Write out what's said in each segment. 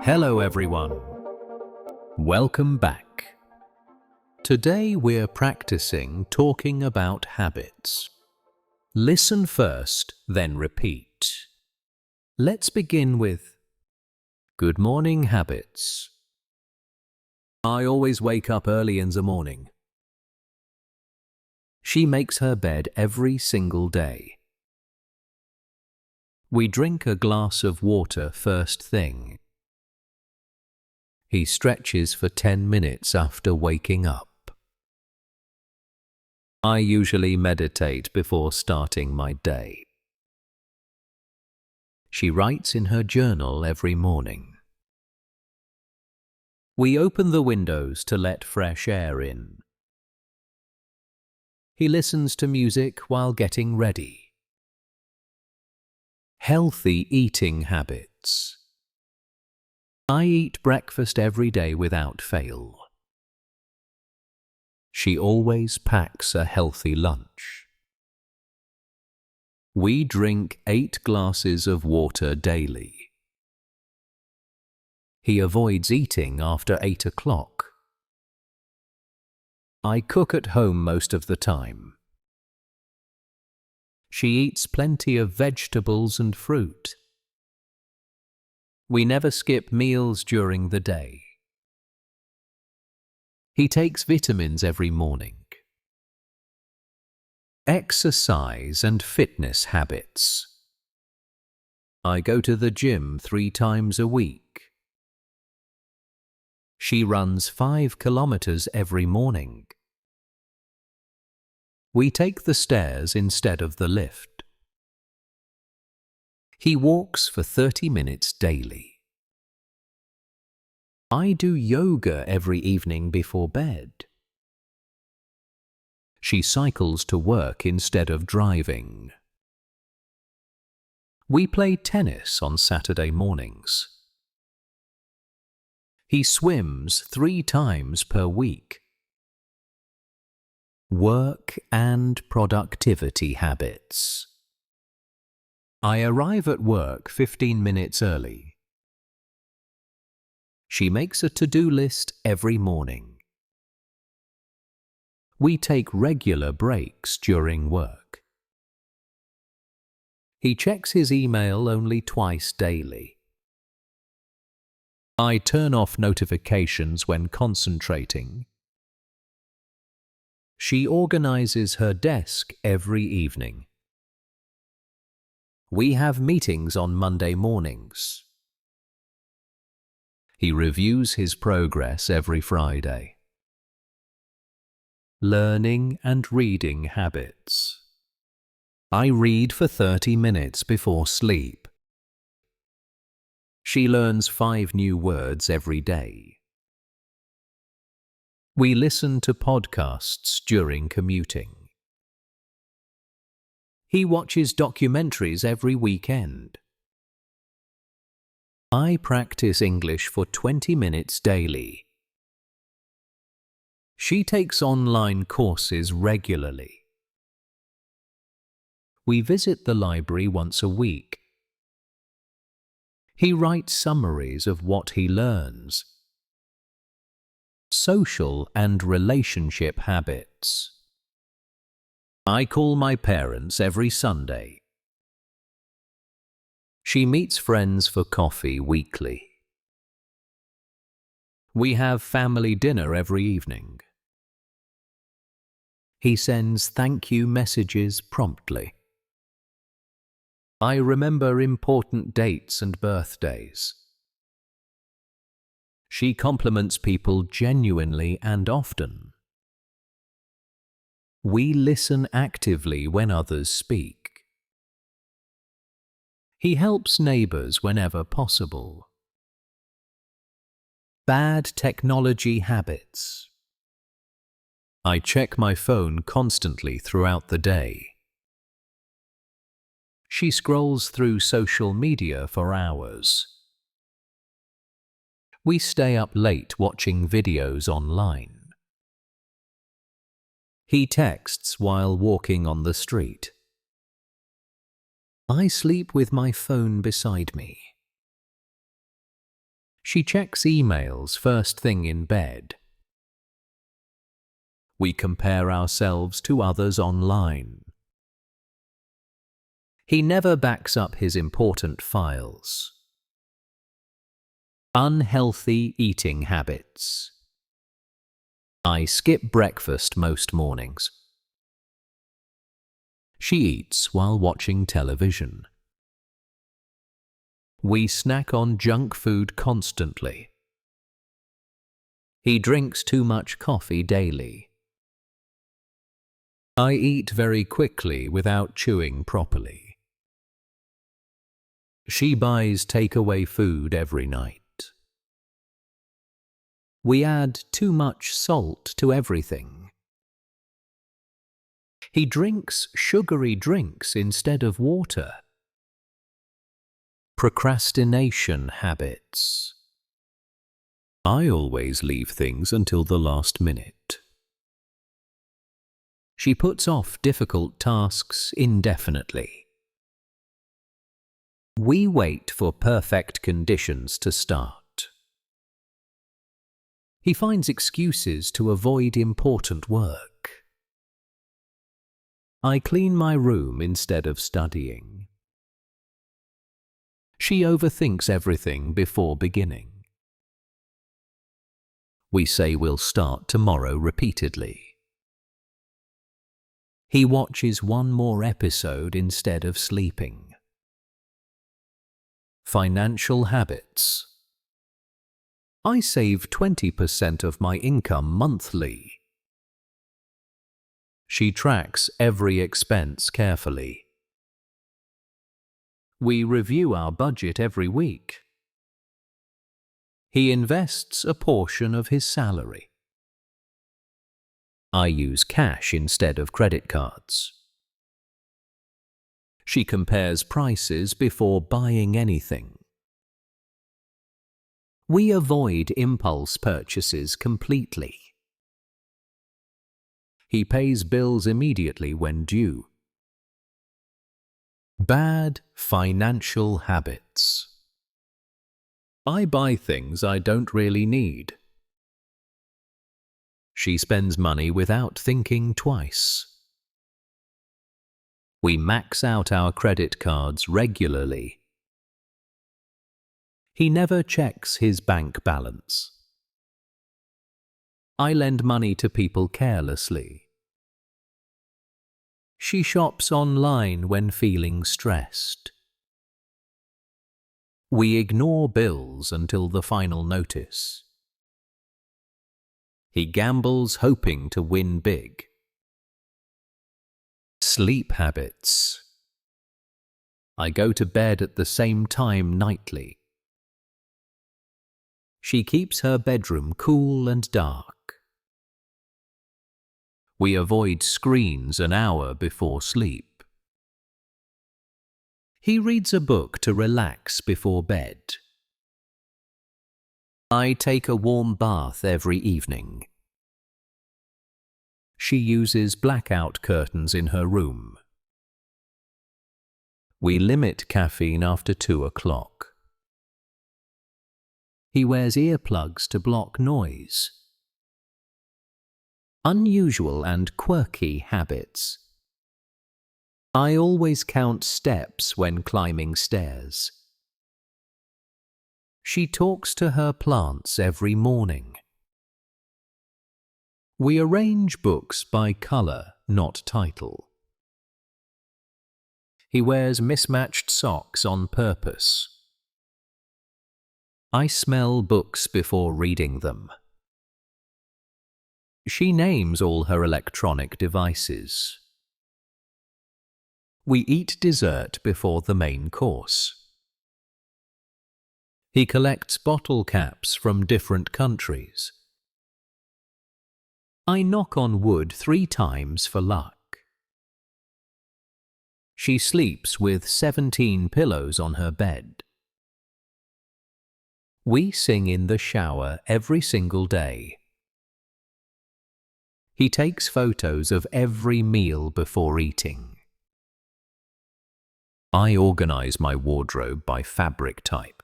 Hello everyone. Welcome back. Today we're practicing talking about habits. Listen first, then repeat. Let's begin with good morning habits. I always wake up early in the morning. She makes her bed every single day. We drink a glass of water first thing. He stretches for 10 minutes after waking up. I usually meditate before starting my day. She writes in her journal every morning. We open the windows to let fresh air in. He listens to music while getting ready. Healthy eating habits. I eat breakfast every day without fail. She always packs a healthy lunch. We drink 8 glasses of water daily. He avoids eating after 8 o'clock. I cook at home most of the time. She eats plenty of vegetables and fruit. We never skip meals during the day. He takes vitamins every morning. Exercise and fitness habits. I go to the gym 3 times a week. She runs 5 kilometers every morning. We take the stairs instead of the lift. He walks for 30 minutes daily. I do yoga every evening before bed. She cycles to work instead of driving. We play tennis on Saturday mornings. He swims 3 times per week. Work and productivity habits. I arrive at work 15 minutes early. She makes a to-do list every morning. We take regular breaks during work. He checks his email only twice daily. I turn off notifications when concentrating. She organizes her desk every evening. We have meetings on Monday mornings. He reviews his progress every Friday. Learning and reading habits. I read for 30 minutes before sleep. She learns 5 new words every day. We listen to podcasts during commuting. He watches documentaries every weekend. I practice English for 20 minutes daily. She takes online courses regularly. We visit the library once a week. He writes summaries of what he learns. Social and relationship habits. I call my parents every Sunday. She meets friends for coffee weekly. We have family dinner every evening. He sends thank you messages promptly. I remember important dates and birthdays. She compliments people genuinely and often. We listen actively when others speak. He helps neighbors whenever possible. Bad technology habits. I check my phone constantly throughout the day. She scrolls through social media for hours. We stay up late watching videos online. He texts while walking on the street. I sleep with my phone beside me. She checks emails first thing in bed. We compare ourselves to others online. He never backs up his important files. Unhealthy eating habits. I skip breakfast most mornings. She eats while watching television. We snack on junk food constantly. He drinks too much coffee daily. I eat very quickly without chewing properly. She buys takeaway food every night. We add too much salt to everything. He drinks sugary drinks instead of water. Procrastination habits. I always leave things until the last minute. She puts off difficult tasks indefinitely. We wait for perfect conditions to start. He finds excuses to avoid important work. I clean my room instead of studying. She overthinks everything before beginning. We say we'll start tomorrow repeatedly. He watches one more episode instead of sleeping. Financial habits. I save 20% of my income monthly. She tracks every expense carefully. We review our budget every week. He invests a portion of his salary. I use cash instead of credit cards. She compares prices before buying anything. We avoid impulse purchases completely. He pays bills immediately when due. Bad financial habits. I buy things I don't really need. She spends money without thinking twice. We max out our credit cards regularly. He never checks his bank balance. I lend money to people carelessly. She shops online when feeling stressed. We ignore bills until the final notice. He gambles hoping to win big. Sleep habits. I go to bed at the same time nightly. She keeps her bedroom cool and dark. We avoid screens an hour before sleep. He reads a book to relax before bed. I take a warm bath every evening. She uses blackout curtains in her room. We limit caffeine after 2 o'clock. He wears earplugs to block noise. Unusual and quirky habits. I always count steps when climbing stairs. She talks to her plants every morning. We arrange books by colour, not title. He wears mismatched socks on purpose. I smell books before reading them. She names all her electronic devices. We eat dessert before the main course. He collects bottle caps from different countries. I knock on wood 3 times for luck. She sleeps with 17 pillows on her bed. We sing in the shower every single day. He takes photos of every meal before eating. I organize my wardrobe by fabric type.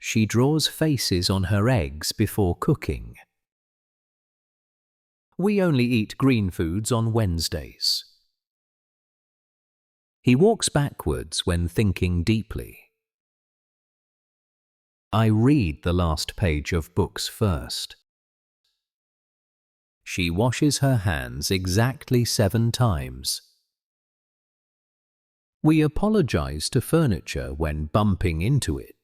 She draws faces on her eggs before cooking. We only eat green foods on Wednesdays. He walks backwards when thinking deeply. I read the last page of books first. She washes her hands exactly 7 times. We apologize to furniture when bumping into it.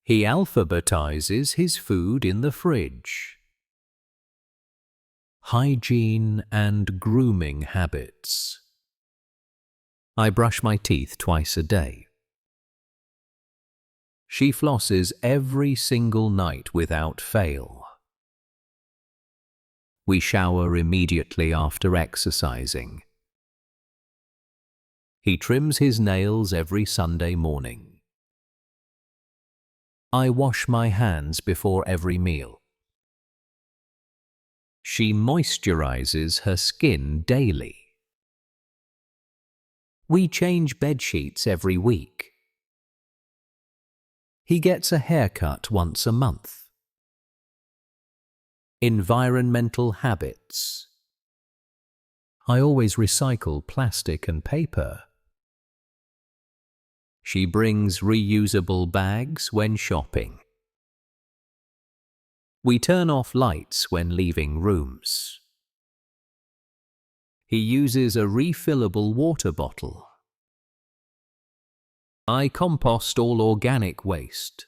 He alphabetizes his food in the fridge. Hygiene and grooming habits. I brush my teeth twice a day. She flosses every single night without fail. We shower immediately after exercising. He trims his nails every Sunday morning. I wash my hands before every meal. She moisturizes her skin daily. We change bed sheets every week. He gets a haircut once a month. Environmental habits. I always recycle plastic and paper. She brings reusable bags when shopping. We turn off lights when leaving rooms. He uses a refillable water bottle. I compost all organic waste.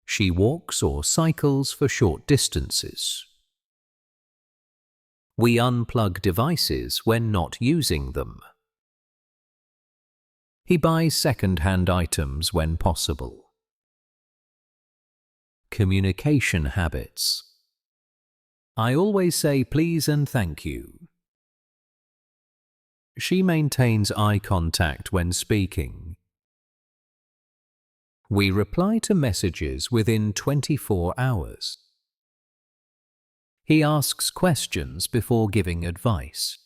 She walks or cycles for short distances. We unplug devices when not using them. He buys second-hand items when possible. Communication habits. I always say please and thank you. She maintains eye contact when speaking. We reply to messages within 24 hours. He asks questions before giving advice.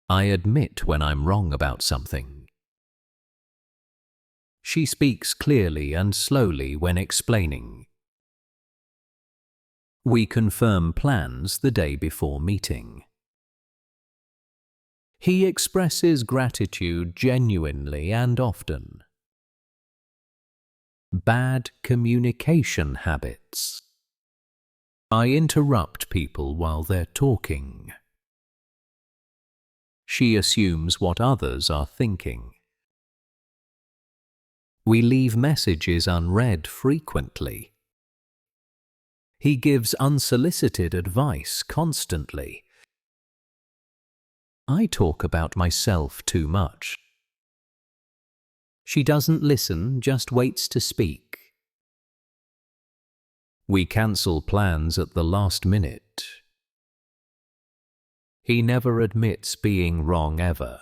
I admit when I'm wrong about something. She speaks clearly and slowly when explaining. We confirm plans the day before meeting. He expresses gratitude genuinely and often. Bad communication habits. I interrupt people while they're talking. She assumes what others are thinking. We leave messages unread frequently. He gives unsolicited advice constantly. I talk about myself too much. She doesn't listen, just waits to speak. We cancel plans at the last minute. He never admits being wrong ever.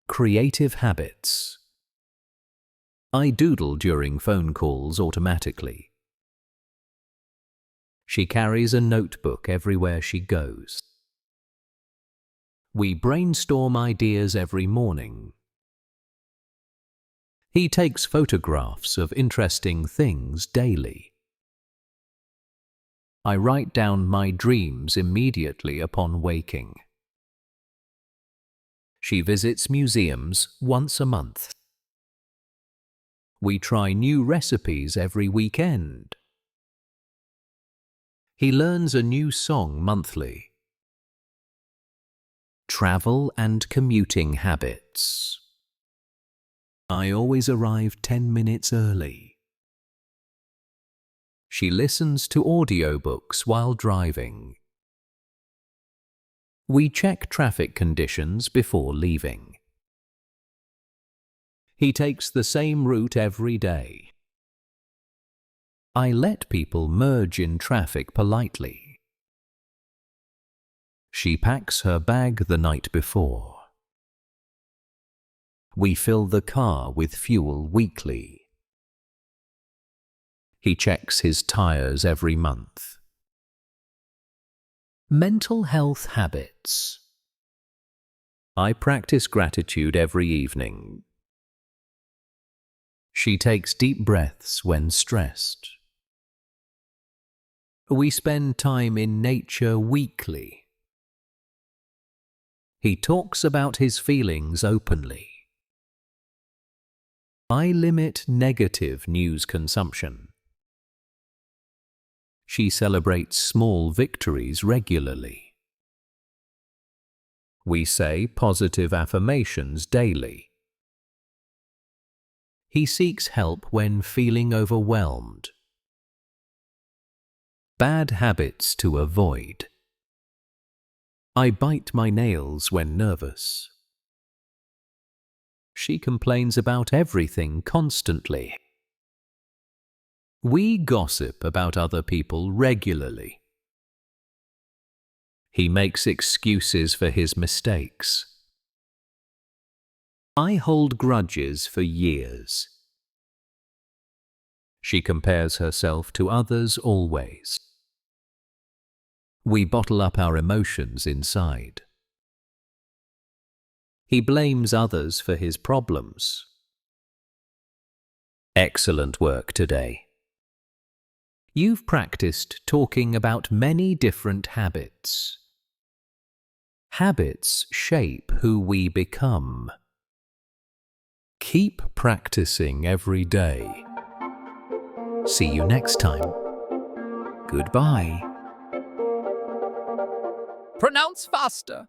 Creative habits. I doodle during phone calls automatically. She carries a notebook everywhere she goes. We brainstorm ideas every morning. He takes photographs of interesting things daily. I write down my dreams immediately upon waking. She visits museums once a month. We try new recipes every weekend. He learns a new song monthly. Travel and commuting habits. I always arrive 10 minutes early. She listens to audiobooks while driving. We check traffic conditions before leaving. He takes the same route every day. I let people merge in traffic politely. She packs her bag the night before. We fill the car with fuel weekly. He checks his tires every month. Mental health habits. I practice gratitude every evening. She takes deep breaths when stressed. We spend time in nature weekly. He talks about his feelings openly. I limit negative news consumption. She celebrates small victories regularly. We say positive affirmations daily. He seeks help when feeling overwhelmed. Bad habits to avoid. I bite my nails when nervous. She complains about everything constantly. We gossip about other people regularly. He makes excuses for his mistakes. I hold grudges for years. She compares herself to others always. We bottle up our emotions inside. He blames others for his problems. Excellent work today. You've practiced talking about many different habits. Habits shape who we become. Keep practicing every day. See you next time. Goodbye. Pronounce faster.